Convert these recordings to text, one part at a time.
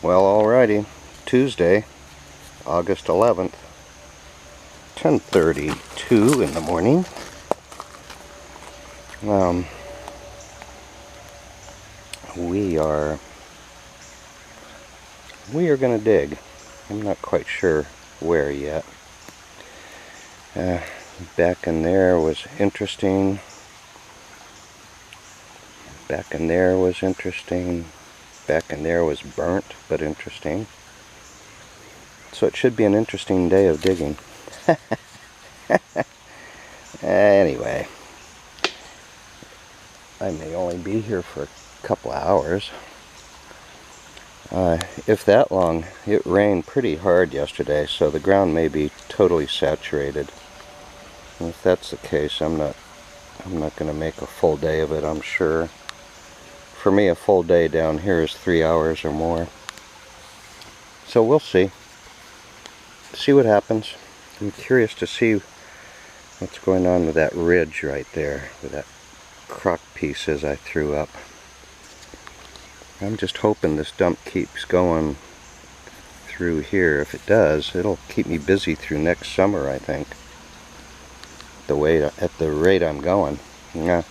Well, alrighty. Tuesday, August 11th, 10:32 in the morning. We are going to dig. I'm not quite sure where yet. Back in there was interesting. Back in there was interesting. Back in there was burnt, but interesting. So it should be an interesting day of digging. Anyway, I may only be here for a couple of hours. If that long. It rained pretty hard yesterday, so the ground may be totally saturated. And if that's the case, I'm not going to make a full day of it, I'm sure. For me, a full day down here is 3 hours or more. So we'll see. See what happens. I'm curious to see what's going on with that ridge right there, with that crock pieces I threw up. I'm just hoping this dump keeps going through here. If it does, it'll keep me busy through next summer, I think. At the rate I'm going. Yeah.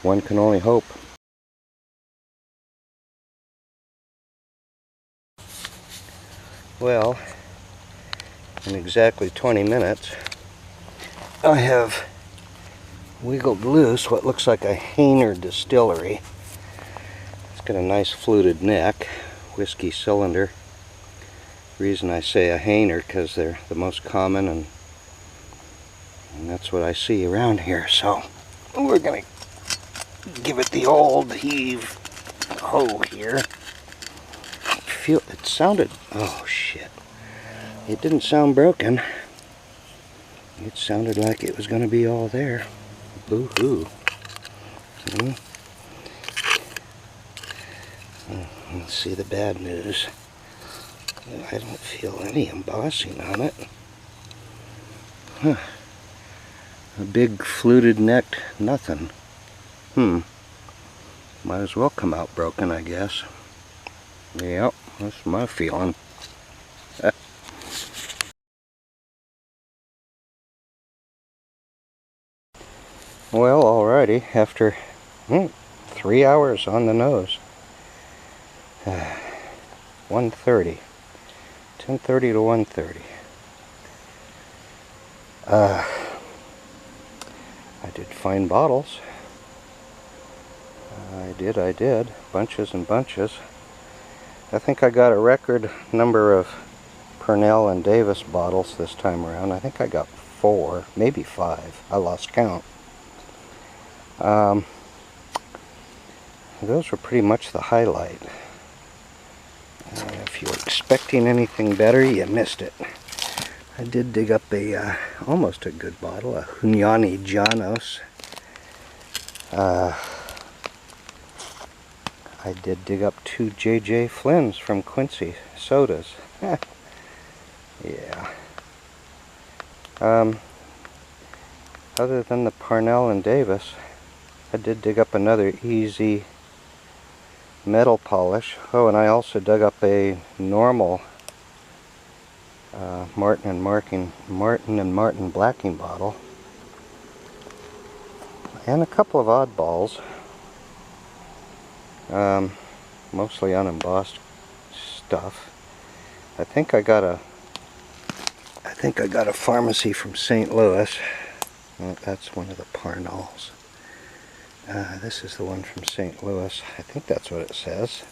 One can only hope. Well, in exactly 20 minutes, I have wiggled loose what looks like a Hainer distillery. It's got a nice fluted neck, whiskey cylinder. Reason I say a Hainer, because they're the most common, and that's what I see around here. So we're gonna give it the old heave ho here. It sounded, oh shit, it didn't sound broken. It sounded like it was going to be all there. Boo-hoo. Let's see the bad news. I don't feel any embossing on it. Huh. A big fluted necked nothing. Might as well come out broken, I guess. Yep, that's my feeling. Well, alrighty, after 3 hours on the nose. 1:30. 10:30 to 1:30. I did find bottles. I did. Bunches and bunches. I think I got a record number of Purnell and Davis bottles this time around. I think I got 4, maybe 5. I lost count. Those were pretty much the highlight. If you were expecting anything better, you missed it. I did dig up almost a good bottle, a Hunyani Janos. I did dig up 2 J.J. Flynn's from Quincy sodas. Yeah. Other than the Parnell and Davis, I did dig up another Easy metal polish. Oh, and I also dug up a normal Martin and Martin blacking bottle, and a couple of oddballs. Mostly unembossed stuff. I think I got a pharmacy from St. Louis. Well, that's one of the Parnells. This is the one from St. Louis. I think that's what it says.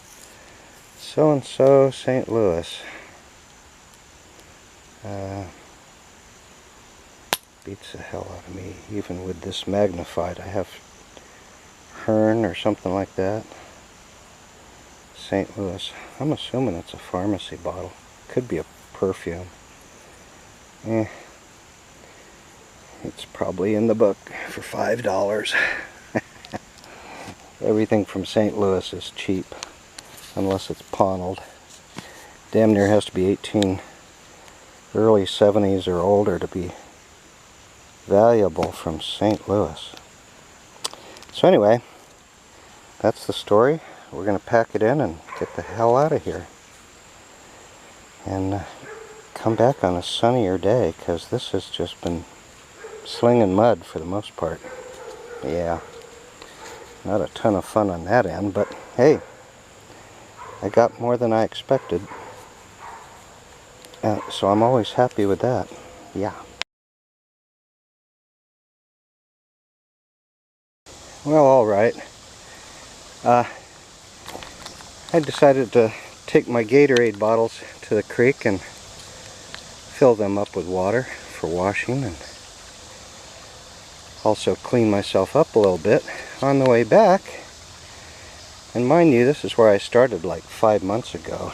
So and so St. Louis. Beats the hell out of me. Even with this magnified, I have Hearn or something like that. St. Louis. I'm assuming it's a pharmacy bottle. Could be a perfume. It's probably in the book for $5. Everything from St. Louis is cheap, unless it's Ponald. Damn near has to be early 70s or older to be valuable from St. Louis. So anyway, that's the story. We're going to pack it in and get the hell out of here. and come back on a sunnier day, because this has just been slinging mud for the most part. Yeah, not a ton of fun on that end, but hey, I got more than I expected, so I'm always happy with that. Yeah. Well, alright. I decided to take my Gatorade bottles to the creek and fill them up with water for washing, and also clean myself up a little bit on the way back. And mind you, this is where I started like 5 months ago.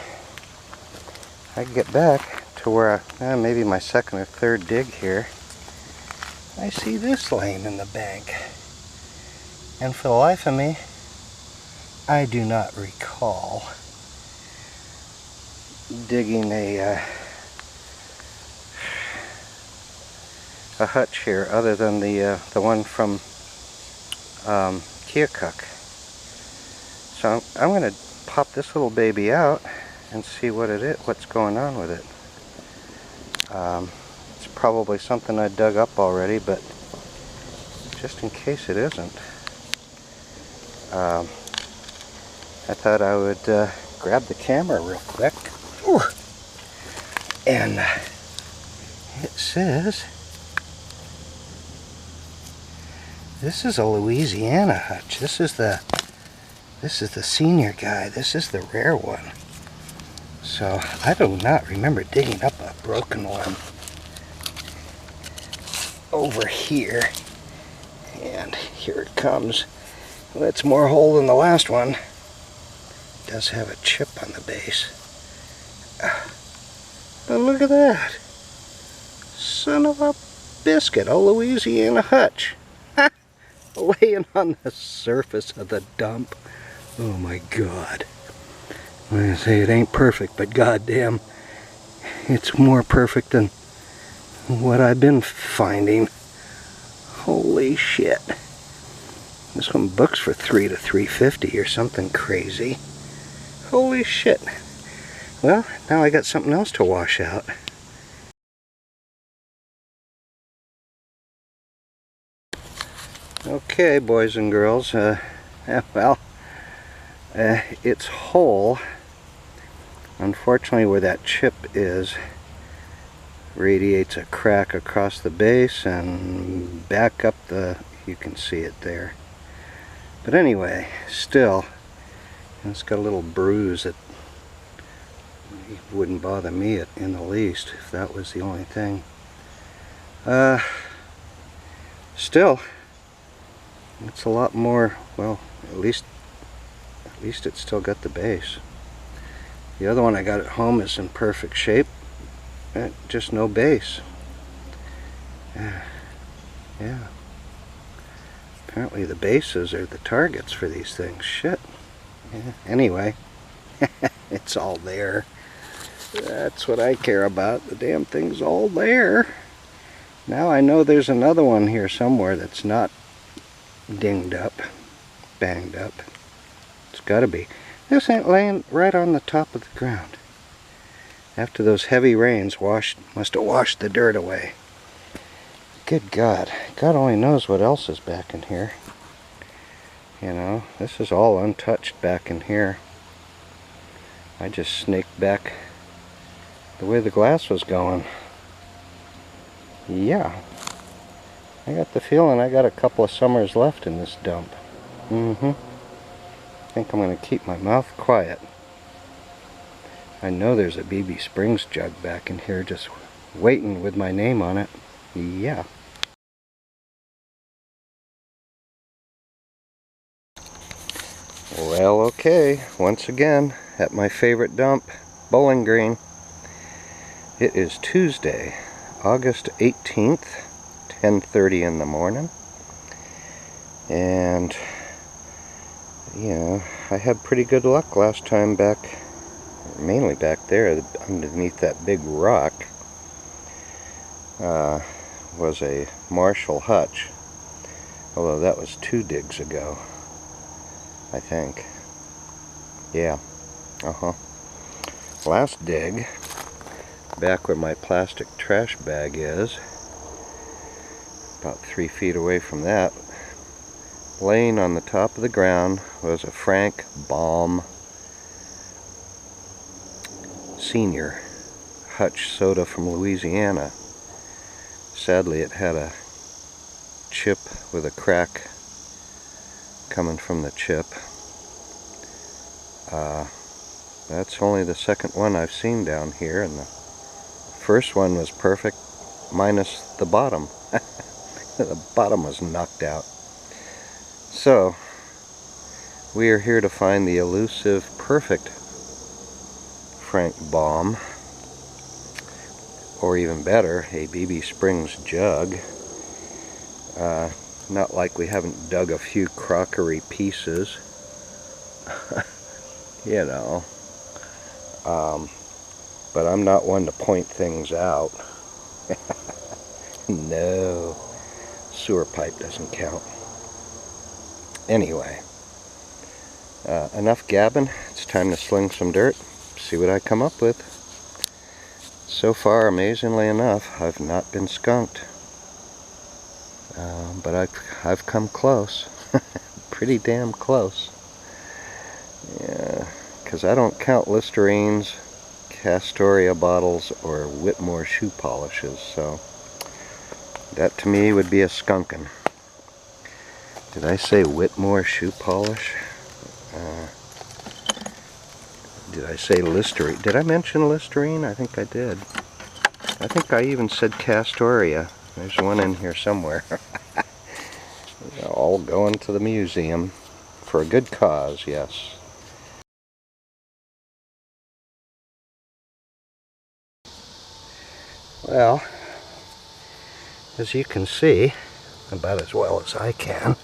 I get back to where maybe my second or third dig here. I see this laying in the bank. And for the life of me, I do not recall digging a hutch here other than the one from Keokuk. So I'm going to pop this little baby out and see what it is, what's going on with it. It's probably something I dug up already, but just in case it isn't, I thought I would grab the camera real quick. Ooh. And it says this is a Louisiana hutch. This is the senior guy. This is the rare one. So I do not remember digging up a broken one over here. And here it comes. Well, it's more hole than the last one. It does have a chip on the base. But look at that. Son of a biscuit, a Louisiana hutch. Laying on the surface of the dump. Oh my God. Like I say, it ain't perfect, but goddamn, it's more perfect than what I've been finding. Holy shit. This one books for $3 to $3.50 or something crazy. Holy shit. Well, now I got something else to wash out. Okay, boys and girls, it's whole. Unfortunately, where that chip is, radiates a crack across the base and back up the, you can see it there. But anyway, still, it's got a little bruise that wouldn't bother me in the least if that was the only thing. Still, it's a lot more, well, at least it's still got the base. The other one I got at home is in perfect shape, just no base. Yeah. Apparently the bases are the targets for these things. Shit. Yeah. Anyway, it's all there. That's what I care about. The damn thing's all there. Now I know there's another one here somewhere that's not dinged up, banged up. It's gotta be. This ain't laying right on the top of the ground. After those heavy rains must have washed the dirt away. Good God. God only knows what else is back in here. You know, this is all untouched back in here. I just snaked back the way the glass was going. Yeah. I got the feeling I got a couple of summers left in this dump. I think I'm going to keep my mouth quiet. I know there's a BB Springs jug back in here just waiting with my name on it. Yeah. Well, okay, once again at my favorite dump, Bowling Green. It is Tuesday, August 18th, 10:30 in the morning. And yeah, I had pretty good luck last time back, mainly back there underneath that big rock. Was a Marshall Hutch, although that was 2 digs ago, I think. Yeah. Last dig back where my plastic trash bag is, about 3 feet away from that, laying on the top of the ground was a Frank Baum Senior Hutch soda from Louisiana. Sadly, it had a chip with a crack coming from the chip. That's only the second one I've seen down here, and the first one was perfect minus the bottom. The bottom was knocked out. So we are here to find the elusive perfect Frank Baum, or even better, a BB Springs jug. Not like we haven't dug a few crockery pieces. You know. But I'm not one to point things out. No. Sewer pipe doesn't count. Anyway. Enough gabbing. It's time to sling some dirt. See what I come up with. So far, amazingly enough, I've not been skunked. But I've come close. Pretty damn close. Yeah, because I don't count Listerines, Castoria bottles, or Whitmore shoe polishes, so that to me would be a skunking. Did I say Whitmore shoe polish? Did I say Listerine? Did I mention Listerine? I think I did. I think I even said Castoria. There's one in here somewhere. All going to the museum for a good cause, yes. Well, as you can see, about as well as I can,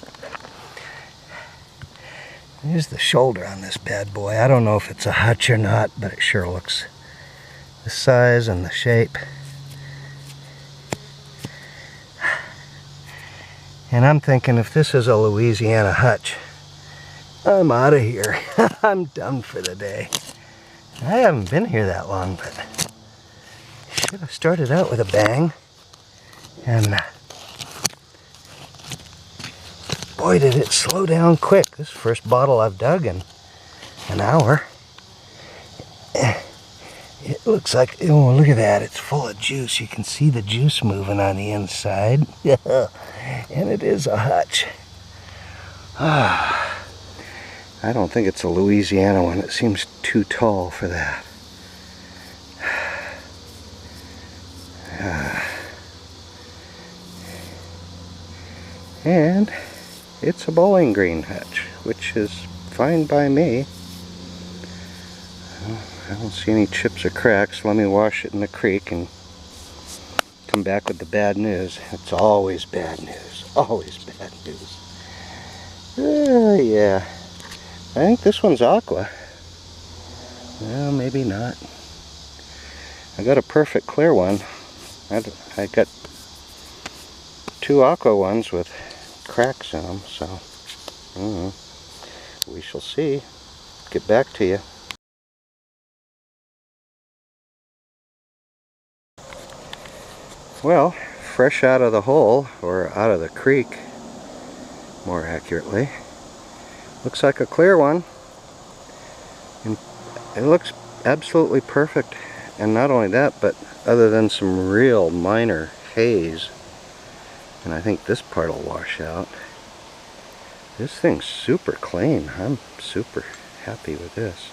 here's the shoulder on this bad boy. I don't know if it's a Hutch or not, but it sure looks the size and the shape. And I'm thinking, if this is a Louisiana Hutch, I'm out of here. I'm done for the day. I haven't been here that long, but should have started out with a bang. And boy, did it slow down quick. This is the first bottle I've dug in an hour. It looks like, oh, look at that. It's full of juice. You can see the juice moving on the inside. And it is a Hutch. I don't think it's a Louisiana one. It seems too tall for that. And it's a Bowling Green Hutch, which is fine by me. I don't see any chips or cracks. Let me wash it in the creek and come back with the bad news. It's always bad news. Always bad news. Yeah. I think this one's aqua. Well, maybe not. I got a perfect clear one. I got 2 aqua ones with cracks in them, so we shall see. Get back to you. Well, fresh out of the hole, or out of the creek, more accurately. Looks like a clear one. And it looks absolutely perfect. And not only that, but other than some real minor haze, and I think this part will wash out, this thing's super clean. I'm super happy with this.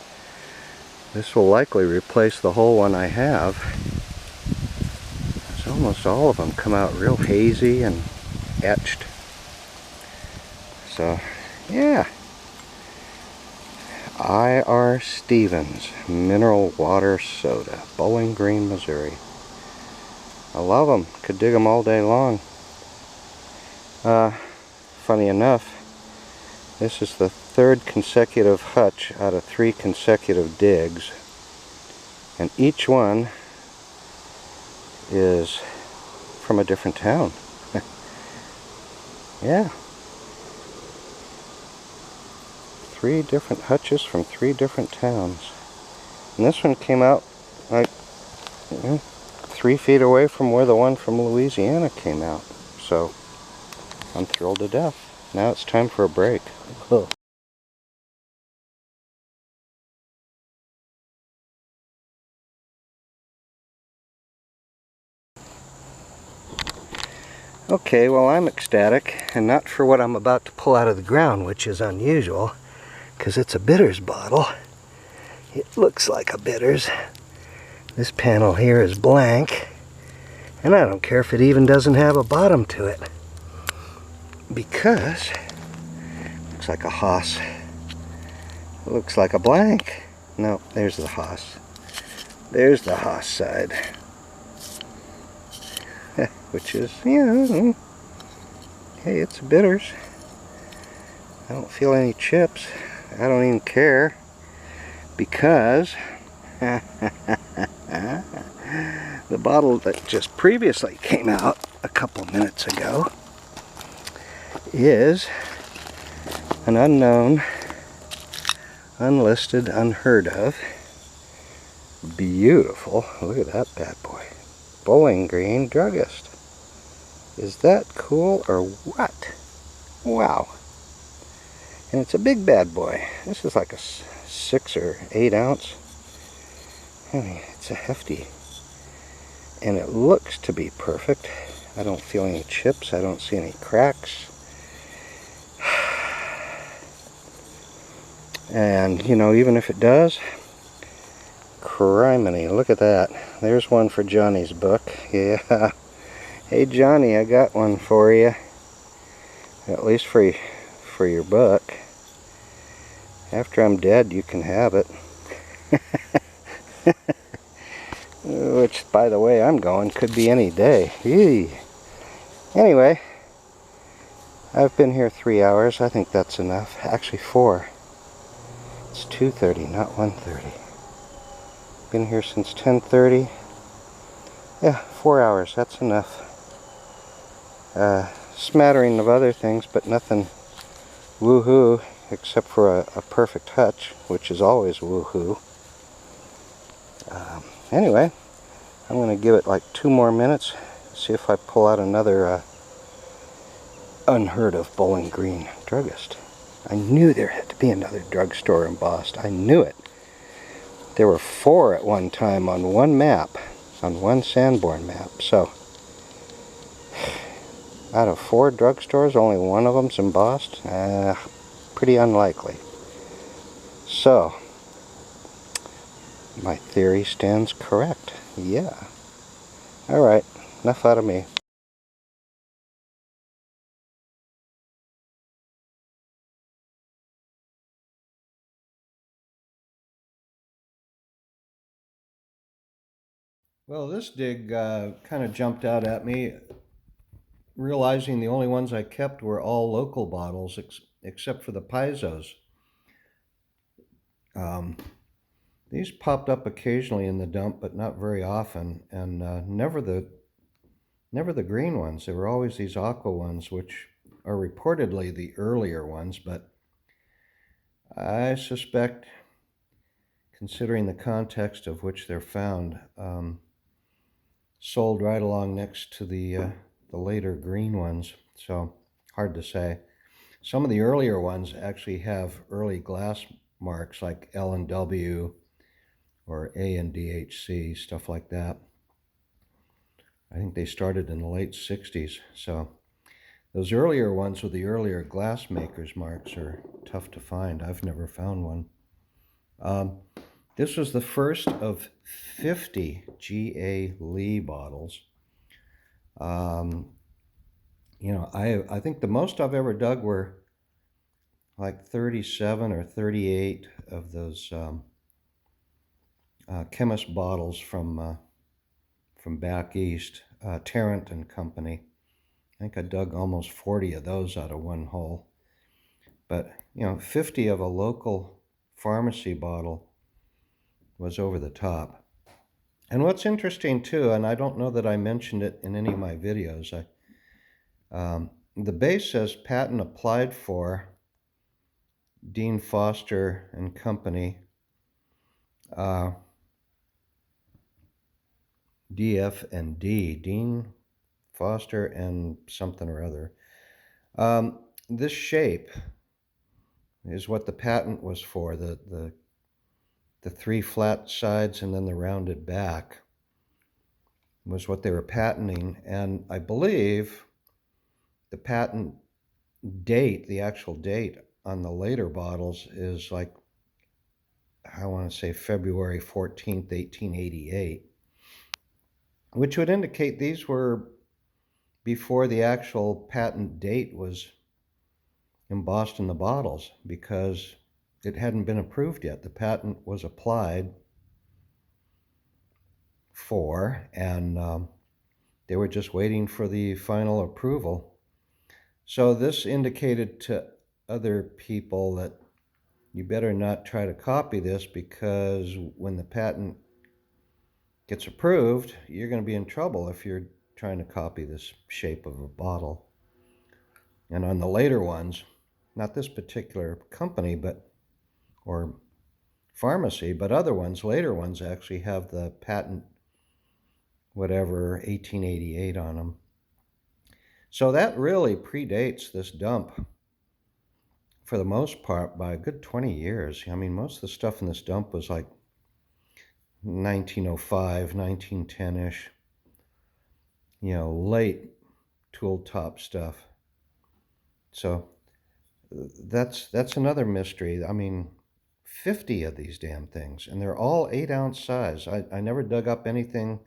This will likely replace the whole one I have. Almost all of them come out real hazy and etched. So, yeah. I.R. Stevens Mineral Water Soda, Bowling Green, Missouri. I love them. Could dig them all day long. Funny enough, this is the 3rd consecutive Hutch out of 3 consecutive digs. And each one is from a different town. Yeah. 3 different Hutches from 3 different towns. And this one came out like You know, 3 feet away from where the one from Louisiana came out. So I'm thrilled to death. Now it's time for a break. Oh. Okay, well, I'm ecstatic, and not for what I'm about to pull out of the ground, which is unusual, because it's a bitters bottle. It looks like a bitters. This panel here is blank, and I don't care if it even doesn't have a bottom to it, because it looks like a Haas. It looks like a blank. No, there's the Haas. There's the Haas side. Which is, yeah, hey, it's bitters. I don't feel any chips. I don't even care, because the bottle that just previously came out a couple minutes ago is an unknown, unlisted, unheard of, beautiful, look at that bad boy, Bowling Green Druggist. Is that cool or what? Wow. And it's a big bad boy. This is like a 6 or 8 ounce. I mean, it's a hefty. And it looks to be perfect. I don't feel any chips. I don't see any cracks. And, you know, even if it does, criminy, look at that. There's one for Johnny's book. Yeah. Hey Johnny, I got one for you. At least for your book. After I'm dead, you can have it. Which, by the way, I'm going could be any day. Eee. Anyway, I've been here 3 hours. I think that's enough. Actually 4. It's 2:30, not 1:30. Been here since 10:30. Yeah, 4 hours. That's enough. Smattering of other things, but nothing woohoo, except for a perfect hutch, which is always woohoo. Anyway, I'm going to give it like 2 more minutes, see if I pull out another unheard of Bowling Green Druggist. I knew there had to be another drugstore in Boston. I knew it. There were 4 at one time on one map, on one Sanborn map. So, out of 4 drugstores, only one of them's in Boston? Pretty unlikely. So, my theory stands correct. Yeah. Alright, enough out of me. Well, this dig kind of jumped out at me, realizing the only ones I kept were all local bottles, except for the Paisos. Um, these popped up occasionally in the dump, but not very often, and never the green ones. They were always these aqua ones, which are reportedly the earlier ones, but I suspect, considering the context of which they're found, sold right along next to the later green ones. So hard to say. Some of the earlier ones actually have early glass marks like L&W or A and DHC, stuff like that. I think they started in the late 60s. So those earlier ones with the earlier glass makers marks are tough to find. I've never found one. This was the first of 50 G.A. Lee bottles. You know, I think the most I've ever dug were like 37 or 38 of those chemist bottles from back east, Tarrant and Company. I think I dug almost 40 of those out of one hole. But, you know, 50 of a local pharmacy bottle was over the top. And what's interesting too, and I don't know that I mentioned it in any of my videos, the base says patent applied for Dean Foster and Company. DF and D, Dean Foster and something or other. This shape is what the patent was for, the three flat sides and then the rounded back was what they were patenting. And I believe the patent date, the actual date on the later bottles is like, I want to say February 14th, 1888, which would indicate these were before the actual patent date was embossed in the bottles, because it hadn't been approved yet. The patent was applied for, and they were just waiting for the final approval. So this indicated to other people that you better not try to copy this, because when the patent gets approved, you're going to be in trouble if you're trying to copy this shape of a bottle. And on the later ones, not this particular company, or pharmacy, but other ones, later ones, actually have the patent, whatever, 1888 on them. So that really predates this dump for the most part by a good 20 years. I mean, most of the stuff in this dump was like 1905, 1910-ish, late tool top stuff. So that's another mystery. I mean, 50 of these damn things, and they're all 8-ounce size. I never dug up anything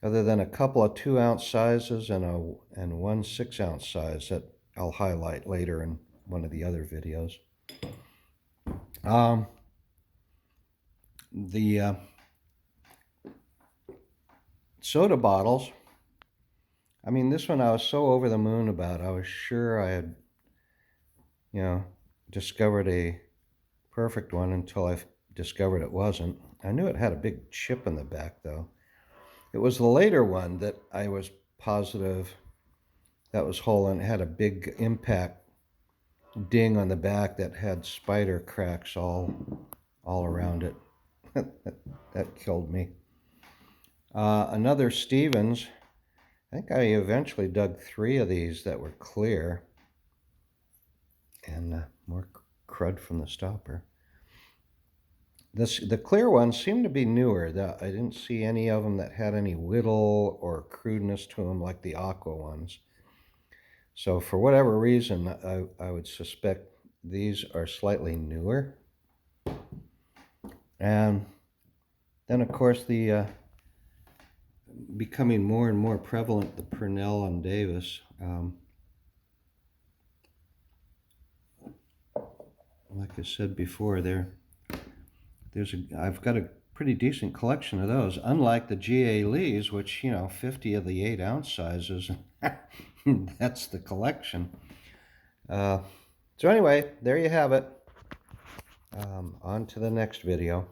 other than a couple of 2-ounce sizes and one 6-ounce size that I'll highlight later in one of the other videos. The soda bottles, I mean, this one I was so over the moon about. I was sure I had, discovered a perfect one until I discovered it wasn't. I knew it had a big chip in the back, though. It was the later one that I was positive that was whole, and it had a big impact ding on the back that had spider cracks all around it. That killed me. Another Stevens. I think I eventually dug 3 of these that were clear, and more crud from the stopper. The clear ones seem to be newer. I didn't see any of them that had any whittle or crudeness to them like the aqua ones. So for whatever reason, I would suspect these are slightly newer. And then, of course, the becoming more and more prevalent, the Purnell and Davis. Like I said before, I've got a pretty decent collection of those. Unlike the G.A. Lees, which 50 of the 8-ounce sizes, that's the collection. So anyway, there you have it. On to the next video.